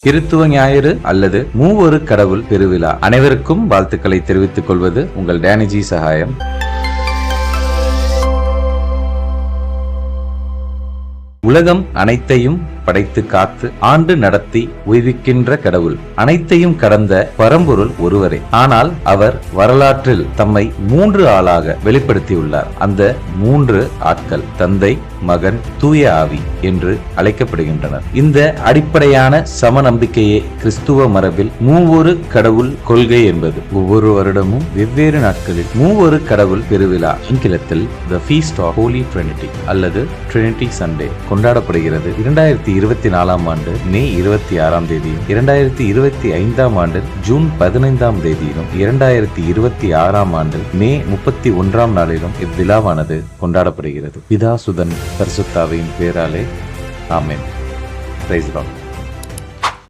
கிறித்துவ ஞாயிறு அல்லது மூவொரு கடவுள் பெருவிழா. அனைவருக்கும் வாழ்த்துக்களை தெரிவித்துக் கொள்வது உங்கள் டேனிஜி சகாயம். உலகம் அனைத்தையும் படைத்து காத்து ஆண்டு நடத்தி உய்விக்கின்ற கடவுள், அனைத்தையும் கடந்த பரம்பொருள் ஒருவரே. ஆனால் அவர் வரலாற்றில் தம்மை 3 ஆளாக வெளிப்படுத்தியுள்ளார். அந்த 3 ஆட்கள் தந்தை, மகன், தூய ஆவி என்று அழைக்கப்படுகின்றனர். இந்த அடிப்படையான சம நம்பிக்கையே கிறிஸ்துவ மரபில் மூவொரு கடவுள் கொள்கை என்பது. ஒவ்வொரு வருடமும் வெவ்வேறு நாட்களில் மூவொரு கடவுள் பெருவிழா, ஆங்கிலத்தில் The Feast of Holy Trinity அல்லது Trinity Sunday கொண்டாடப்படுகிறது. 2024 ஆண்டு மே 26 தேதியும் 2025 ஆண்டு ஜூன் 15 தேதியிலும் 2026 ஆண்டு மே 31 நாளிலும் இவ்விழாவானது கொண்டாடப்படுகிறது. பிதா, சுதன், பரிசுத்த ஆவியின் பேராலே ஆமென். Praise the Lord.